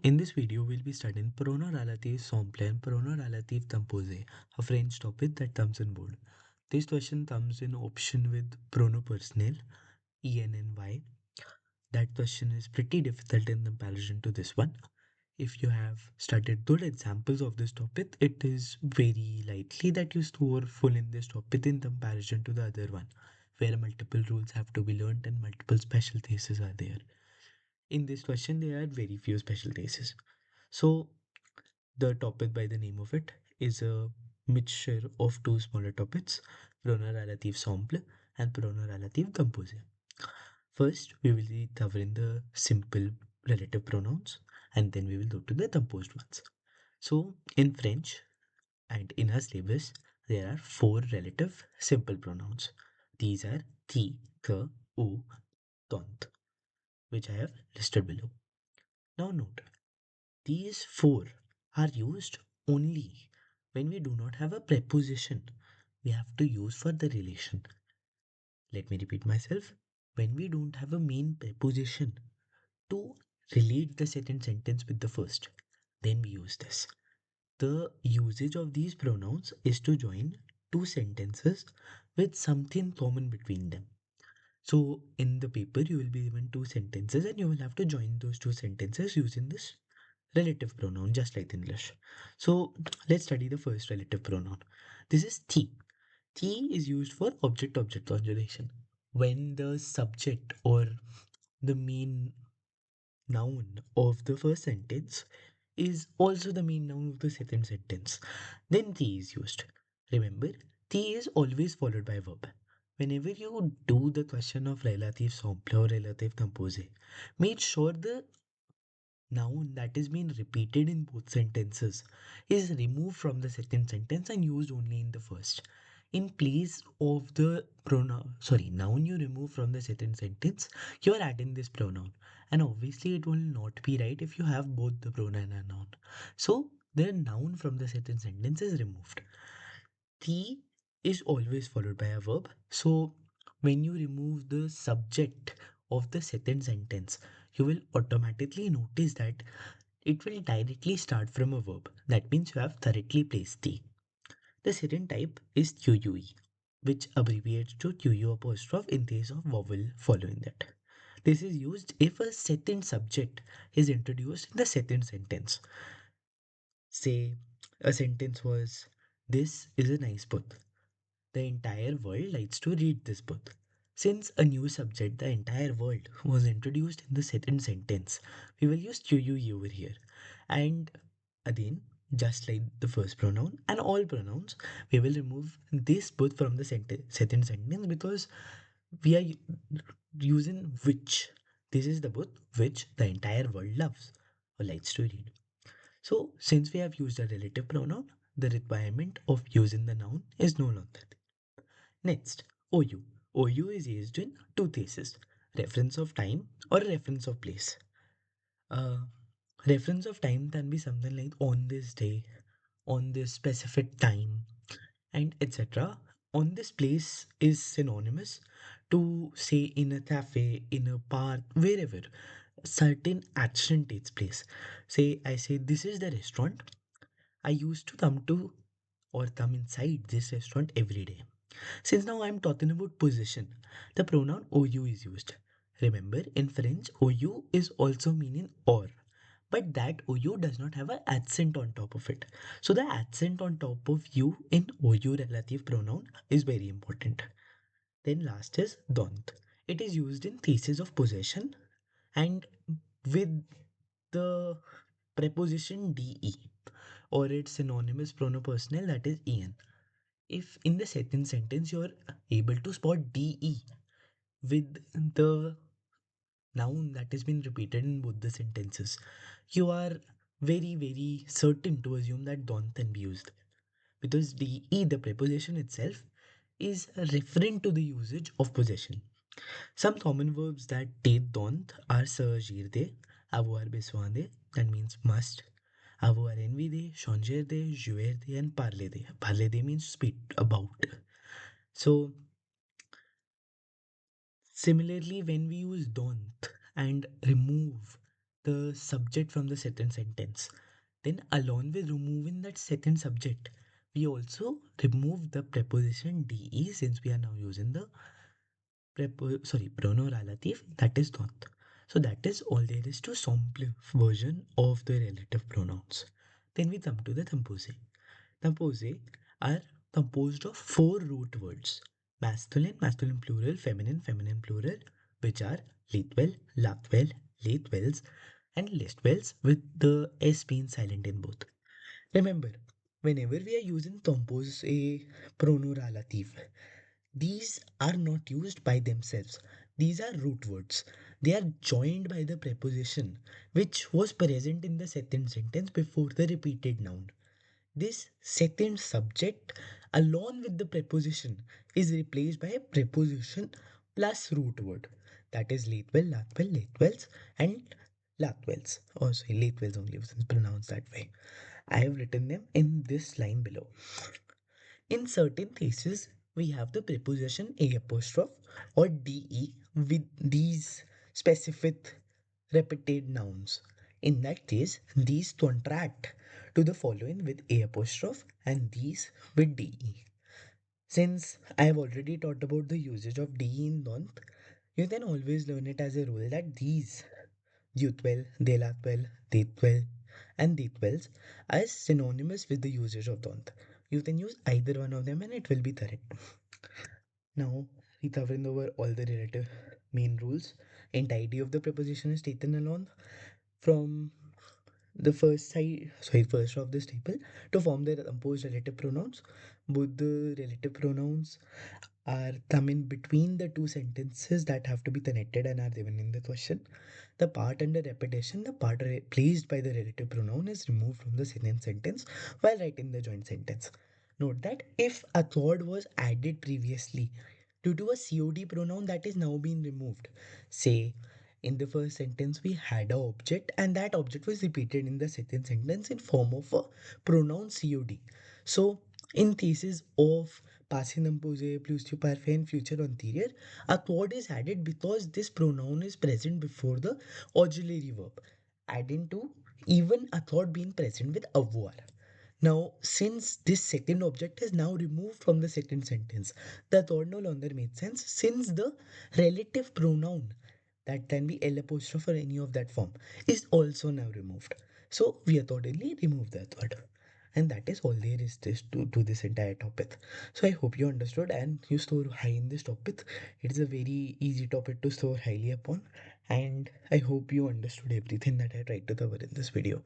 In this video, we'll be studying Pronoms Relatifs Simples and Pronoms Relatifs Composés, a French topic that comes in bold. This question comes in option with Pronoms Personnel, en and y. That question is pretty difficult in comparison to this one. If you have studied good examples of this topic, it is very likely that you score full in this topic in comparison to the other one, where multiple rules have to be learned and multiple special cases are there. In this question, there are very few special cases. So, the topic by the name of it is a mixture of two smaller topics, Pronoms Relatifs Simples and Pronoms Relatifs Composés. First, we will be covering the simple relative pronouns and then we will go to the composed ones. So, in French and in our syllabus, there are four relative simple pronouns. These are qui, que, ou, dont, which I have listed below. Now, note these four are used only when we do not have a preposition we have to use for the relation. Let me repeat myself. When we don't have a main preposition to relate the second sentence with the first, then we use this. The usage of these pronouns is to join two sentences with something common between them. So, in the paper, you will be given two sentences and you will have to join those two sentences using this relative pronoun, just like English. So, let's study the first relative pronoun. This is the. The is used for object object conjugation. When the subject or the main noun of the first sentence is also the main noun of the second sentence, then the is used. Remember, the is always followed by a verb. Whenever you do the question of relative simple or relative composé, make sure the noun that is being repeated in both sentences is removed from the second sentence and used only in the first. In place of the pronoun, sorry, noun you remove from the second sentence, you are adding this pronoun. And obviously, it will not be right if you have both the pronoun and noun. So, the noun from the second sentence is removed. The is always followed by a verb. So, when you remove the subject of the second sentence, you will automatically notice that it will directly start from a verb. That means you have correctly placed the. The second type is QUE, which abbreviates to QU apostrophe in case of vowel following that. This is used if a second subject is introduced in the second sentence. Say a sentence was, "This is a nice book. The entire world likes to read this book." Since a new subject, the entire world, was introduced in the second sentence, we will use QUE over here. And again, just like the first pronoun and all pronouns, we will remove this both from the second sentence because we are using which. This is the book which the entire world loves or likes to read. So, since we have used a relative pronoun, the requirement of using the noun is no longer there. Next, OU. OU is used in two cases, reference of time or reference of place. Uh, Reference of time can be something like on this day, on this specific time, and etc. On this place is synonymous to say in a cafe, in a park, wherever certain action takes place. Say, I say, this is the restaurant. I used to come to or come inside this restaurant every day. Since now I'm talking about position, the pronoun OU is used. Remember, in French, OU is also meaning or, but that OU does not have an accent on top of it. So the accent on top of U in OU relative pronoun is very important. Then last is don't. It is used in thesis of possession and with the preposition de or its synonymous pronoun personal, that is en. If in the second sentence you are able to spot de with the noun that has been repeated in both the sentences, you are very certain to assume that don't can be used because de, the preposition itself, is referring to the usage of possession. Some common verbs that take don't are surgir de, avoir besoin de, that means must, avoir envie de, changer de, jouer de, and parler de. Parler de means speak about. So, similarly, when we use don't and remove the subject from the second sentence. Then, along with removing that second subject, we also remove the preposition de since we are now using the pronoun relative that is not. So that is all there is to simple version of the relative pronouns. Then we come to the composé. Composé are composed of four root words: masculine, masculine plural, feminine, feminine plural, which are LEQUEL, LAQUEL, LEQUELs, and LESTWELs with the S being silent in both. Remember, whenever we are using compose a pronoun relative, these are not used by themselves. These are root words. They are joined by the preposition which was present in the second sentence before the repeated noun. This second subject, along with the preposition, is replaced by a preposition plus root word. That is Lathwell, Lathwell, Lathwells, and Lathwells. Oh, sorry, Lathwells only, it's pronounced that way. I have written them in this line below. In certain cases, we have the preposition a apostrophe or de with these specific repeated nouns. In that case, these contract to the following with a apostrophe and these with de. Since I have already talked about the usage of de in don't, you can always learn it as a rule that these DUQUEL, DELAQUEL, DEQUEL, and DEQUELs are synonymous with the usage of don't. You can use either one of them and it will be correct. Now, recovering over all the relative main rules, entirety of the preposition is taken along from the first of this table to form the composed relative pronouns. Both the relative pronouns are come in between the two sentences that have to be connected and are given in the question. The part under repetition, the part placed by the relative pronoun is removed from the second sentence while writing the joint sentence. Note that if a third was added previously due to a COD pronoun that is now being removed, say in the first sentence we had a object and that object was repeated in the second sentence in form of a pronoun COD. So in cases of passé composé, plus parfait and future anterior, a third is added because this pronoun is present before the auxiliary verb, adding to even a third being present with avoir. Now, since this second object is now removed from the second sentence, the third no longer makes sense since the relative pronoun that can be L apostrophe or any of that form is also now removed. So we accordingly remove the third. And that is all there is to this entire topic. So I hope you understood and you score high in this topic. It is a very easy topic to score highly upon. And I hope you understood everything that I tried to cover in this video.